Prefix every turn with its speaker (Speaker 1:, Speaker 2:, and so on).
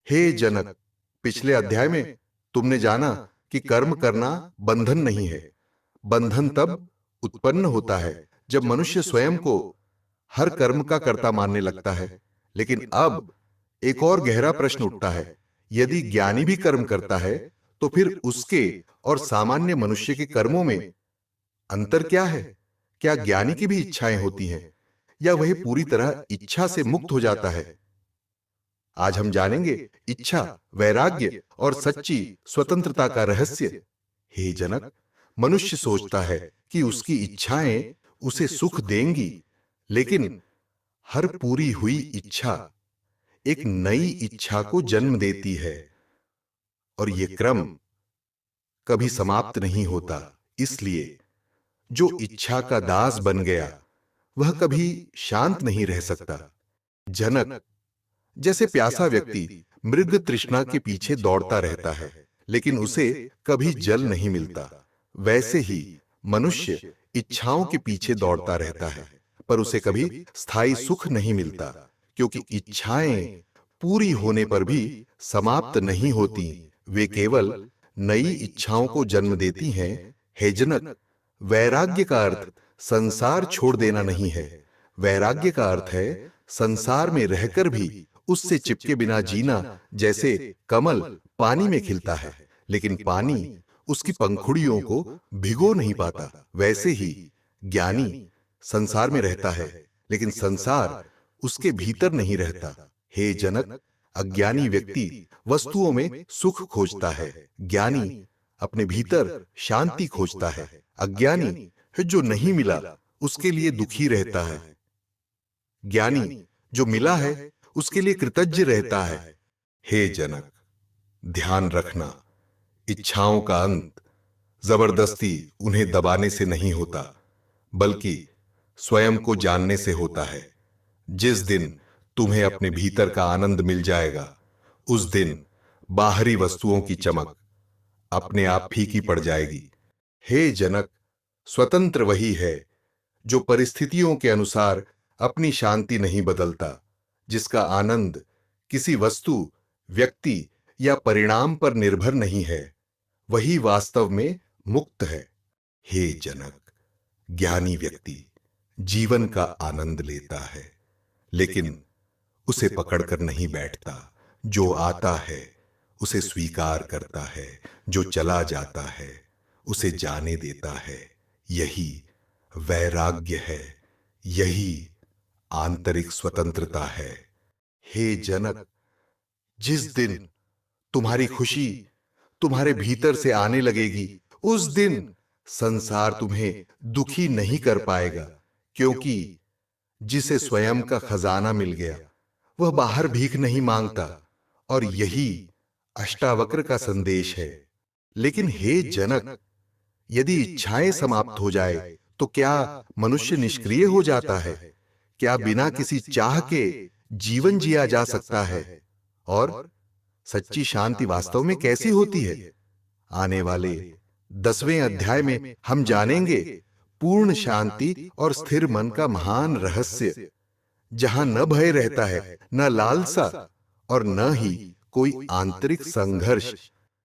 Speaker 1: हे जनक, पिछले अध्याय में तुमने जाना कि कर्म करना बंधन नहीं है। बंधन तब उत्पन्न होता है जब मनुष्य स्वयं को हर कर्म का कर्ता मानने लगता है। लेकिन अब एक और गहरा प्रश्न उठता है, यदि ज्ञानी भी कर्म करता है तो फिर उसके और सामान्य मनुष्य के कर्मों में अंतर क्या है? क्या ज्ञानी की भी इच्छाएं होती हैं या वह पूरी तरह इच्छा से मुक्त हो जाता है? आज हम जानेंगे इच्छा, वैराग्य और सच्ची स्वतंत्रता का रहस्य। हे जनक, मनुष्य सोचता है कि उसकी इच्छाएं उसे सुख देंगी, लेकिन हर पूरी हुई इच्छा एक नई इच्छा को जन्म देती है और यह क्रम कभी समाप्त नहीं होता। इसलिए जो इच्छा का दास बन गया वह कभी शांत नहीं रह सकता। जनक, जैसे प्यासा व्यक्ति मृग तृष्णा के पीछे दौड़ता रहता है लेकिन उसे कभी जल नहीं मिलता, वैसे ही मनुष्य इच्छाओं के पीछे दौड़ता रहता है पर उसे कभी स्थायी सुख नहीं मिलता, क्योंकि इच्छाएं पूरी होने पर भी समाप्त नहीं होती, वे केवल नई इच्छाओं को जन्म देती हैं। हे जनक, वैराग्य का अर्थ संसार छोड़ देना नहीं है। वैराग्य का अर्थ है संसार में रहकर भी उससे चिपके बिना जीना। जैसे कमल पानी में खिलता है लेकिन पानी उसकी पंखुड़ियों को भिगो नहीं पाता, वैसे ही ज्ञानी संसार में रहता है लेकिन संसार उसके भीतर नहीं रहता। हे जनक, अज्ञानी व्यक्ति वस्तुओं में सुख खोजता है, ज्ञानी अपने भीतर शांति खोजता है। अज्ञानी जो नहीं मिला उसके लिए दुखी रहता है, ज्ञानी जो मिला है उसके लिए कृतज्ञ रहता है। हे जनक, ध्यान रखना, इच्छाओं का अंत जबरदस्ती उन्हें दबाने से नहीं होता, बल्कि स्वयं को जानने से होता है। जिस दिन तुम्हें अपने भीतर का आनंद मिल जाएगा, उस दिन बाहरी वस्तुओं की चमक अपने आप फीकी पड़ जाएगी। हे जनक, स्वतंत्र वही है जो परिस्थितियों के अनुसार अपनी शांति नहीं बदलता, जिसका आनंद किसी वस्तु, व्यक्ति या परिणाम पर निर्भर नहीं है, वही वास्तव में मुक्त है। हे जनक, ज्ञानी व्यक्ति जीवन का आनंद लेता है लेकिन उसे पकड़कर नहीं बैठता। जो आता है उसे स्वीकार करता है, जो चला जाता है उसे जाने देता है। यही वैराग्य है, यही आंतरिक स्वतंत्रता है। हे जनक, जिस दिन तुम्हारी खुशी तुम्हारे भीतर से आने लगेगी, उस दिन संसार तुम्हें दुखी नहीं कर पाएगा, क्योंकि जिसे स्वयं का खजाना मिल गया वह बाहर भीख नहीं मांगता। और यही अष्टावक्र का संदेश है। लेकिन हे जनक, यदि इच्छाएं समाप्त हो जाए तो क्या मनुष्य निष्क्रिय हो जाता है? क्या बिना किसी चाह के जीवन जिया जा सकता है? और सच्ची शांति वास्तव में कैसी होती है? आने वाले 10वें अध्याय में हम जानेंगे पूर्ण शांति और स्थिर मन का महान रहस्य, जहां न भय रहता है, न लालसा और न ही कोई आंतरिक संघर्ष।